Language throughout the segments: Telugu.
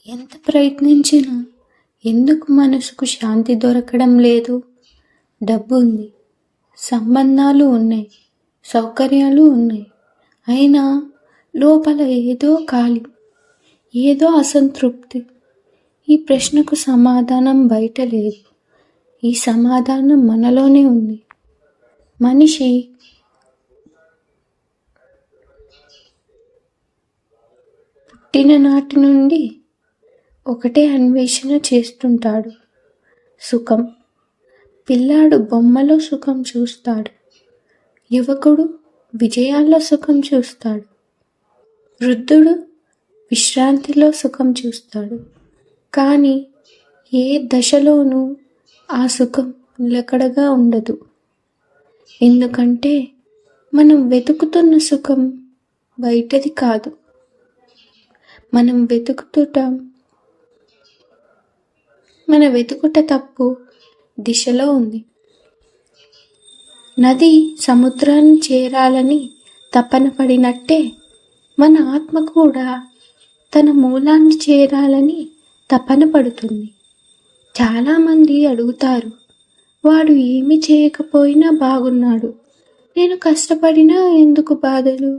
ఎంత ప్రయత్నించినా ఎందుకు మనసుకు శాంతి దొరకడం లేదు? డబ్బు ఉంది, సంబంధాలు ఉన్నాయి, సౌకర్యాలు ఉన్నాయి. అయినా లోపల ఏదో ఖాళీ, ఏదో అసంతృప్తి. ఈ ప్రశ్నకు సమాధానం బయట లేదు. ఈ సమాధానం మనలోనే ఉంది. మనిషి పుట్టిన నాటి నుండి ఒకటే అన్వేషణ చేస్తుంటాడు, సుఖం. పిల్లాడు బొమ్మలో సుఖం చూస్తాడు, యువకుడు విజయాల్లో సుఖం చూస్తాడు, వృద్ధుడు విశ్రాంతిలో సుఖం చూస్తాడు. కానీ ఏ దశలోనూ ఆ సుఖం నిలకడగా ఉండదు. ఎందుకంటే మనం వెతుకుతున్న సుఖం బయటది కాదు. మన వెతుకుట తప్పు దిశలో ఉంది. నది సముద్రాన్ని చేరాలని తపన పడినట్టే మన ఆత్మ కూడా తన మూలాన్ని చేరాలని తపన పడుతుంది. చాలామంది అడుగుతారు, వాడు ఏమి చేయకపోయినా బాగున్నాడు, నేను కష్టపడినా ఎందుకు బాధలు?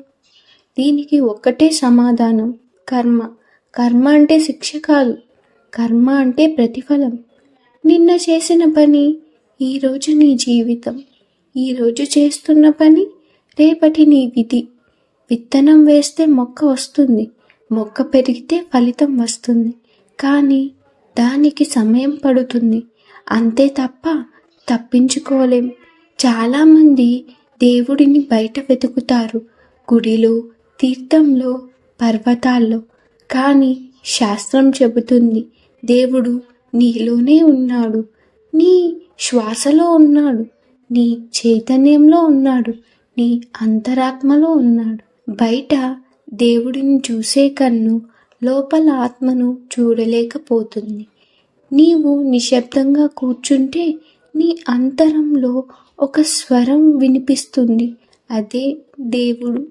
దీనికి ఒక్కటే సమాధానం, కర్మ. కర్మ అంటే శిక్ష కాదు, కర్మ అంటే ప్రతిఫలం. నిన్న చేసిన పని ఈరోజు నీ జీవితం, ఈరోజు చేస్తున్న పని రేపటి నీ విధి. విత్తనం వేస్తే మొక్క వస్తుంది, మొక్క పెరిగితే ఫలితం వస్తుంది. కానీ దానికి సమయం పడుతుంది, అంతే తప్ప తప్పించుకోలేం. చాలామంది దేవుడిని బయట వెతుకుతారు, గుడిలో, తీర్థంలో, పర్వతాల్లో. కానీ శాస్త్రం చెబుతుంది, దేవుడు నీలోనే ఉన్నాడు, నీ శ్వాసలో ఉన్నాడు, నీ చైతన్యంలో ఉన్నాడు, నీ అంతరాత్మలో ఉన్నాడు. బయట దేవుడిని చూసే కన్ను లోపల ఆత్మను చూడలేకపోతుంది. నీవు నిశ్శబ్దంగా కూర్చుంటే నీ అంతరంలో ఒక స్వరం వినిపిస్తుంది, అదే దేవుడు.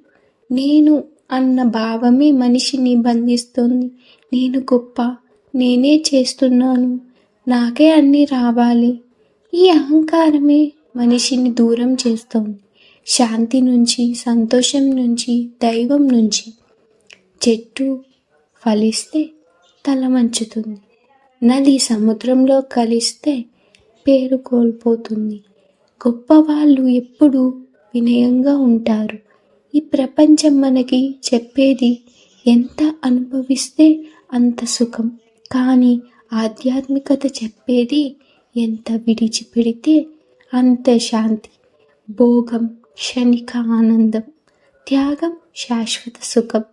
నేను అన్న భావమే మనిషిని బంధిస్తుంది. నేను గొప్ప, నేనే చేస్తున్నాను, నాకే అన్నీ రావాలి. ఈ అహంకారమే మనిషిని దూరం చేస్తోంది శాంతి నుంచి, సంతోషం నుంచి, దైవం నుంచి. చెట్టు ఫలిస్తే తల వంచుతుంది, నది సముద్రంలో కలిస్తే పేరు కోల్పోతుంది. గొప్పవాళ్ళు ఎప్పుడూ వినయంగా ఉంటారు. ఈ ప్రపంచం మనకి చెప్పేది ఎంత అనుభవిస్తే అంత సుఖం, కానీ ఆధ్యాత్మికత చెప్పేది ఎంత విడిచిపెడితే అంత శాంతి. భోగం క్షణిక ఆనందం, త్యాగం శాశ్వత సుఖం.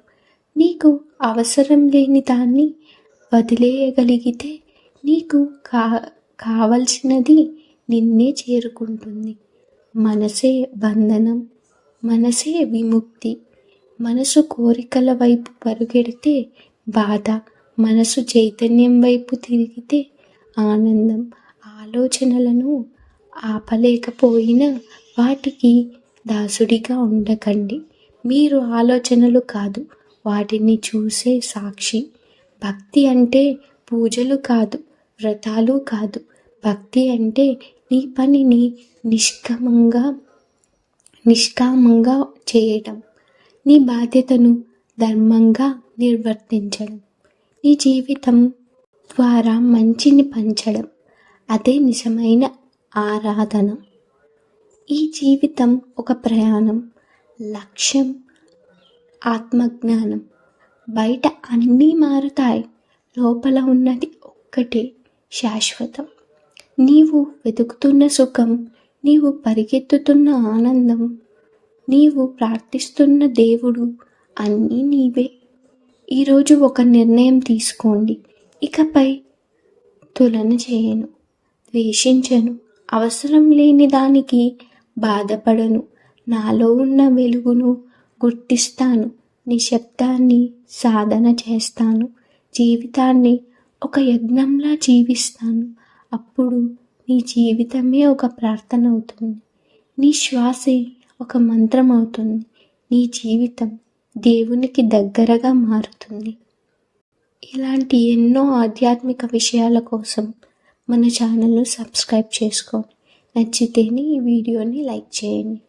నీకు అవసరం లేని దాన్ని వదిలేయగలిగితే నీకు కావలసినది నిన్నే చేరుకుంటుంది. మనసే బంధనం, మనసే విముక్తి. మనసు కోరికల వైపు పరుగెడితే బాధ, మనసు చైతన్యం వైపు తిరిగితే ఆనందం. ఆలోచనలను ఆపలేకపోయినా వాటికి దాసుడిగా ఉండకండి. మీరు ఆలోచనలు కాదు, వాటిని చూసే సాక్షి. భక్తి అంటే పూజలు కాదు, వ్రతాలు కాదు. భక్తి అంటే నీ పనిని నిష్కామంగా చేయడం, నీ బాధ్యతను ధర్మంగా నిర్వర్తించడం, నీ జీవితం ద్వారా మంచిని పంచడం. అదే నిజమైన ఆరాధన. ఈ జీవితం ఒక ప్రయాణం, లక్ష్యం ఆత్మజ్ఞానం. బయట అన్నీ మారుతాయి, లోపల ఉన్నది ఒక్కటే శాశ్వతం. నీవు వెతుకుతున్న సుఖం, నీవు పరిగెత్తుతున్న ఆనందం, నీవు ప్రార్థిస్తున్న దేవుడు అన్నీ నీవే. ఈరోజు ఒక నిర్ణయం తీసుకోండి, ఇకపై తులన చేయను, ద్వేషించను, అవసరం లేని దానికి బాధపడను. నాలో ఉన్న వెలుగును గుర్తిస్తాను, నిశ్శబ్దాన్ని సాధన చేస్తాను, జీవితాన్ని ఒక యజ్ఞంలా జీవిస్తాను. అప్పుడు నీ జీవితమే ఒక ప్రార్థన అవుతుంది, నీ శ్వాసే ఒక మంత్రం అవుతుంది, నీ జీవితం దేవునికి దగ్గరగా మారుతుంది. ఇలాంటి ఎన్నో ఆధ్యాత్మిక విషయాల కోసం మన ఛానల్ను సబ్స్క్రైబ్ చేసుకోండి. నచ్చితేనే ఈ వీడియోని లైక్ చేయండి.